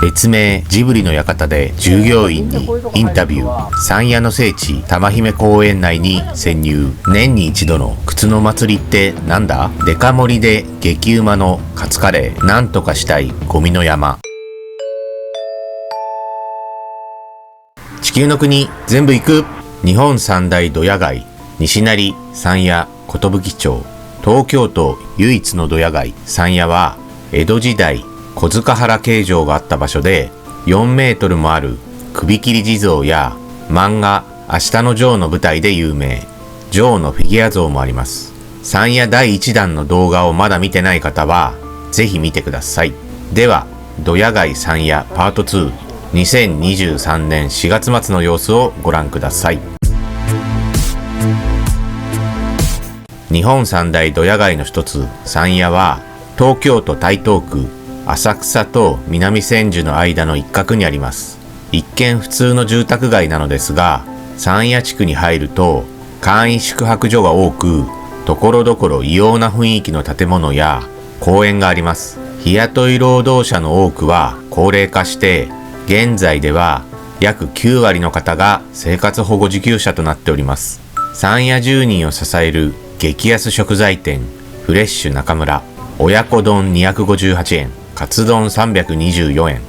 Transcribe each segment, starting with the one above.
別名ジブリの館で従業員にインタビュー。山谷の聖地玉姫公園内に潜入。年に一度の靴の祭りってなんだ？デカ盛りで激うまのカツカレー。なんとかしたいゴミの山。地球の国全部行く。日本三大ドヤ街、西成、山谷、寿町。東京都唯一のドヤ街山谷は江戸時代小塚原刑場があった場所で、4メートルもある首切り地蔵や漫画明日のジョーの舞台で有名、ジョーのフィギュア像もあります。山谷第1弾の動画をまだ見てない方はぜひ見てください。ではドヤ街山谷パート2、2023年4月末の様子をご覧ください。日本三大ドヤ街の一つ山谷は、東京都台東区浅草と南千住の間の一角にあります。一見普通の住宅街なのですが、山谷地区に入ると簡易宿泊所が多く、ところどころ異様な雰囲気の建物や公園があります。日雇い労働者の多くは高齢化して、現在では約9割の方が生活保護受給者となっております。山谷住人を支える激安食材店フレッシュ中村。親子丼258円、カツ丼324円、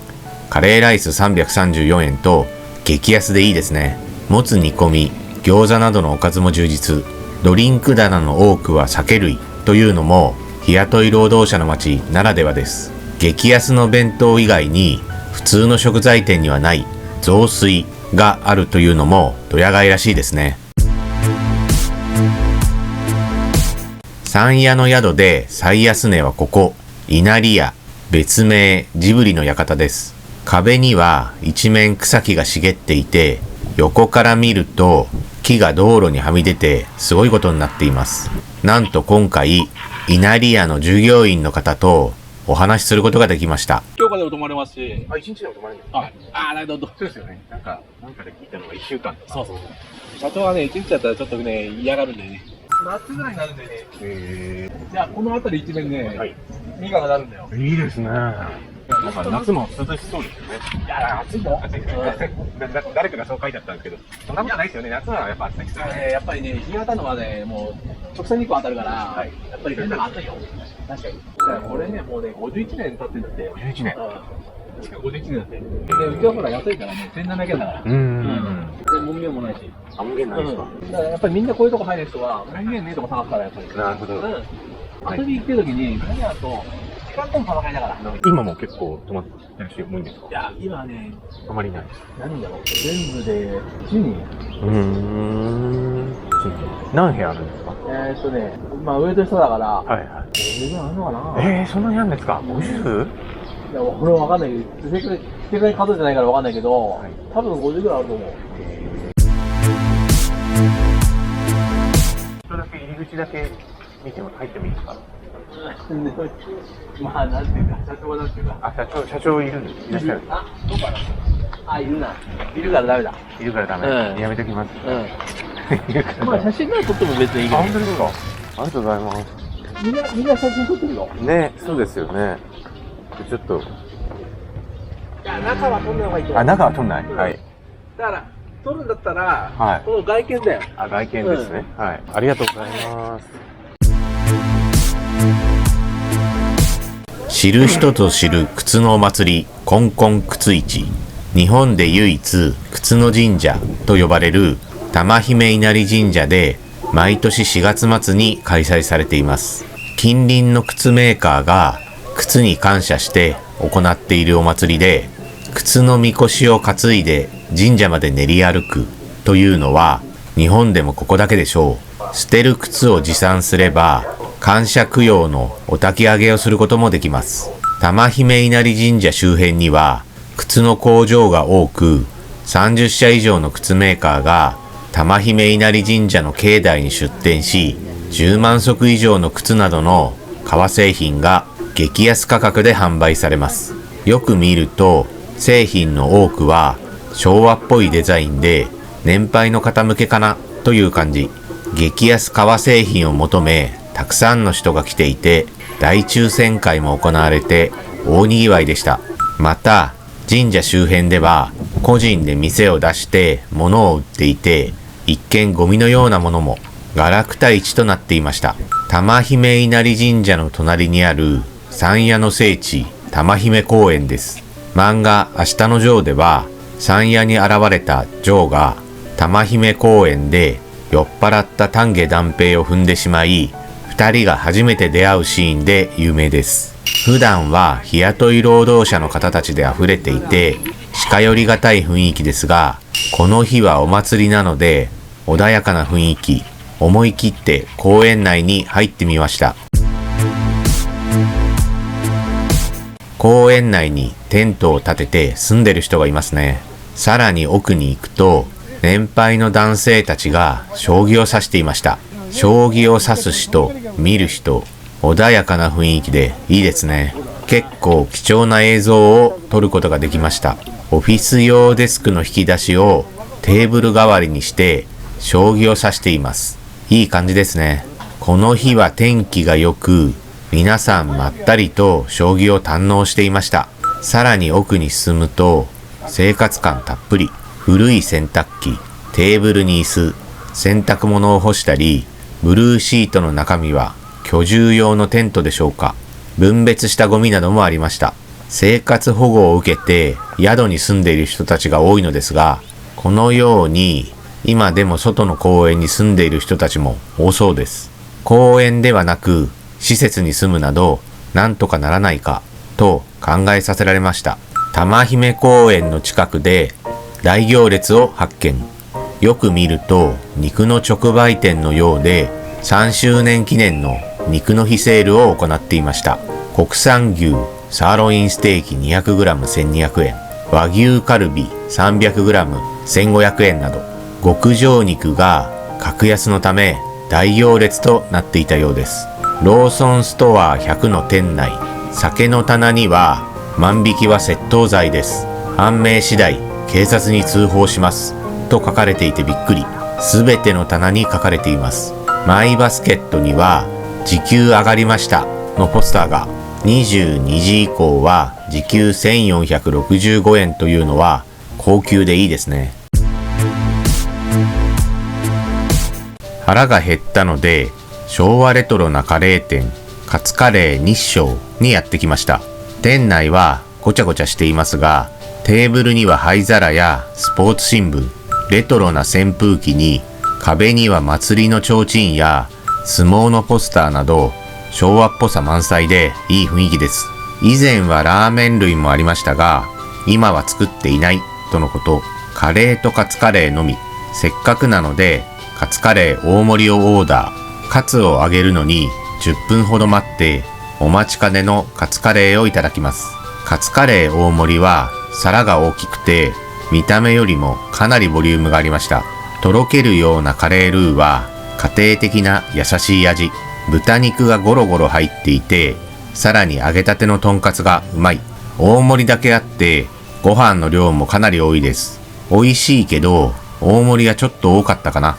カレーライス334円と激安でいいですね。もつ煮込み、餃子などのおかずも充実。ドリンク棚の多くは酒類というのも日雇い労働者の街ならではです。激安の弁当以外に普通の食材店にはない雑炊があるというのもドヤ街らしいですね。山谷の宿で最安値はここ、稲荷屋、別名ジブリの館です。壁には一面草木が茂っていて、横から見ると木が道路にはみ出てすごいことになっています。なんと今回、稲荷屋の従業員の方とお話しすることができました。今日からでも泊まれますし。あ、一日でも泊まれるんですか？はい。ああ、どうぞ。そうですよね。なんかで聞いたのが1週間とか。そう。社長はね、一日だったらちょっとね、嫌がるんでね。夏ぐらいになるんでね。じゃあ、この辺り一面ね、はい。実がなるんだよ。いいですね。なんか夏も涼しそうですよね。いや、暑いの暑いですね。誰かがそう書いてあったんですけど、そんなことはないですよね。夏はやっぱ暑いですよね。やっぱりね、日が当たるのはね、もう直線日光当たるから、はいやっぱりみんなが暑いよ。確かに。これね、もうね、51年経ってんだって。51年。確か51年だって。で、うちはほら安いからね、1700円だから。で、門限もないし。あ、門限ないですか？だからやっぱりみんなこういうとこ入る人は、門限ねえとこ探すから、やっぱり。なるほど。遊び行ってる時に、何やると、時間との戦いだから。今も結構泊まってる人もいいんですか？いや、今ね、あまりない。何だろう、全部で1人。何部屋あるんですか？まあ上と下だから、はいはい。50ぐらいあるのかな。そんなにあるんですか？ 50？ いや、これはわかんないけど、正確に数えてないからわかんないけど、多分50ぐらいあると思う。一人だけ入り口だけ見ても入ってもいいですか？まあ、なんていうか、社長はなんていうか。あ、社長いるんです。いらっしゃる。あ、そうかな。あ、いるな。いるからダメだ。いるからダメ。やめときます。まあ、写真なら撮っても別にいいけど。本当ですか？ありがとうございます。みんな写真撮ってるよ。ね、そうですよね。ちょっと。いや、中は撮んない方がいいと思う。あ、中は撮んない。はい。だから、撮るんだったら、はい。この外見だよ。あ、外見ですね。はい。ありがとうございます。知る人ぞ知る靴のお祭り、こんこん靴市。日本で唯一靴の神社と呼ばれる玉姫稲荷神社で毎年4月末に開催されています。近隣の靴メーカーが靴に感謝して行っているお祭りで、靴のみこしを担いで神社まで練り歩くというのは日本でもここだけでしょう。捨てる靴を持参すれば感謝供養のお焚き上げをすることもできます。玉姫稲荷神社周辺には靴の工場が多く、30社以上の靴メーカーが玉姫稲荷神社の境内に出店し、10万足以上の靴などの革製品が激安価格で販売されます。よく見ると製品の多くは昭和っぽいデザインで、年配の方向けかなという感じ。激安革製品を求めたくさんの人が来ていて、大抽選会も行われて大にぎわいでした。また神社周辺では個人で店を出して物を売っていて、一見ゴミのようなものもガラクタ市となっていました。玉姫稲荷神社の隣にある山谷の聖地玉姫公園です。漫画明日のジョーでは山谷に現れたジョーが玉姫公園で酔っ払った丹下段平を踏んでしまい、二人が初めて出会うシーンで有名です。普段は日雇い労働者の方たちで溢れていて近寄りがたい雰囲気ですが、この日はお祭りなので穏やかな雰囲気、思い切って公園内に入ってみました。公園内にテントを立てて住んでる人がいますね。さらに奥に行くと年配の男性たちが将棋を指していました。将棋を指す人、見る人、穏やかな雰囲気でいいですね。結構貴重な映像を撮ることができました。オフィス用デスクの引き出しをテーブル代わりにして将棋を指しています。いい感じですね。この日は天気が良く、皆さんまったりと将棋を堪能していました。さらに奥に進むと生活感たっぷり、古い洗濯機、テーブルに椅子、洗濯物を干したり、ブルーシートの中身は居住用のテントでしょうか。分別したゴミなどもありました。生活保護を受けて宿に住んでいる人たちが多いのですが、このように今でも外の公園に住んでいる人たちも多そうです。公園ではなく施設に住むなどなんとかならないかと考えさせられました。玉姫公園の近くで大行列を発見。よく見ると肉の直売店のようで3周年記念の肉の日セールを行っていました。国産牛サーロインステーキ 200g1200 円、和牛カルビ 300g1500 円など極上肉が格安のため大行列となっていたようです。ローソンストア100の店内、酒の棚には万引きは窃盗罪です。判明次第警察に通報しますと書かれていてびっくり。すべての棚に書かれています。マイバスケットには時給上がりましたのポスターが、22時以降は時給1465円というのは高級でいいですね。腹が減ったので昭和レトロなカレー店カツカレー日照にやってきました。店内はごちゃごちゃしていますが、テーブルには灰皿やスポーツ新聞、レトロな扇風機に壁には祭りの提灯や相撲のポスターなど昭和っぽさ満載でいい雰囲気です。以前はラーメン類もありましたが今は作っていないとのこと。カレーとカツカレーのみ。せっかくなのでカツカレー大盛りをオーダー。カツを揚げるのに10分ほど待ってお待ちかねのカツカレーをいただきます。カツカレー大盛りは皿が大きくて見た目よりもかなりボリュームがありました。とろけるようなカレールーは家庭的な優しい味。豚肉がゴロゴロ入っていて、さらに揚げたてのとんかつがうまい。大盛りだけあってご飯の量もかなり多いです。美味しいけど大盛りがちょっと多かったかな。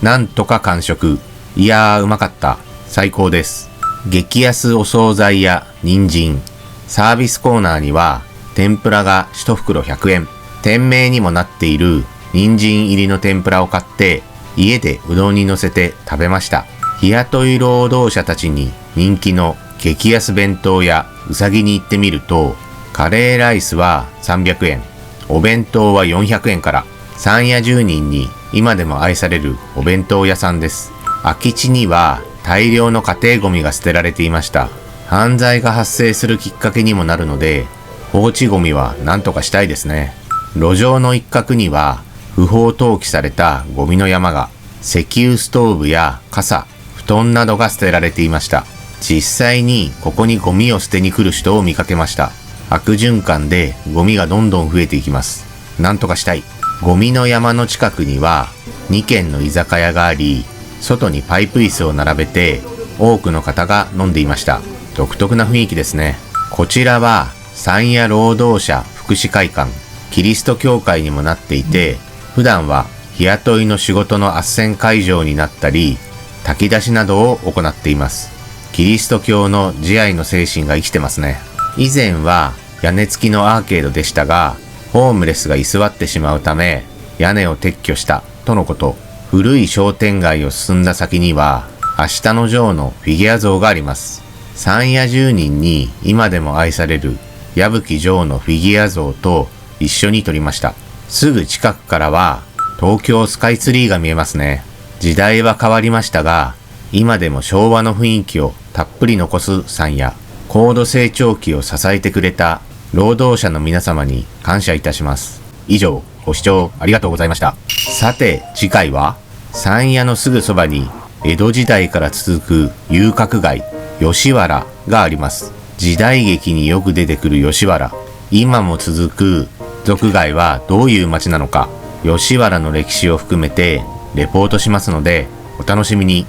なんとか完食。いやーうまかった。最高です。激安お惣菜や人参。サービスコーナーには天ぷらが1袋100円。店名にもなっている人参入りの天ぷらを買って家でうどんに乗せて食べました。日雇い労働者たちに人気の激安弁当屋うさぎに行ってみると、カレーライスは300円、お弁当は400円から、山谷住人に今でも愛されるお弁当屋さんです。空き地には大量の家庭ゴミが捨てられていました。犯罪が発生するきっかけにもなるので、放置ゴミは何とかしたいですね。路上の一角には不法投棄されたゴミの山が、石油ストーブや傘、布団などが捨てられていました。実際にここにゴミを捨てに来る人を見かけました。悪循環でゴミがどんどん増えていきます。なんとかしたい。ゴミの山の近くには2軒の居酒屋があり、外にパイプ椅子を並べて多くの方が飲んでいました。独特な雰囲気ですね。こちらは山谷労働者福祉会館、キリスト教会にもなっていて、普段は日雇いの仕事の斡旋会場になったり、炊き出しなどを行っています。キリスト教の慈愛の精神が生きてますね。以前は屋根付きのアーケードでしたが、ホームレスが居座ってしまうため、屋根を撤去したとのこと。古い商店街を進んだ先には、明日のジョーのフィギュア像があります。山谷住人に今でも愛される矢吹城のフィギュア像と一緒に撮りました。すぐ近くからは東京スカイツリーが見えますね。時代は変わりましたが、今でも昭和の雰囲気をたっぷり残す山谷。高度成長期を支えてくれた労働者の皆様に感謝いたします。以上、ご視聴ありがとうございました。さて、次回は山谷のすぐそばに江戸時代から続く遊郭街、吉原があります。時代劇によく出てくる吉原。今も続く俗街はどういう街なのか、吉原の歴史を含めてレポートしますので、お楽しみに。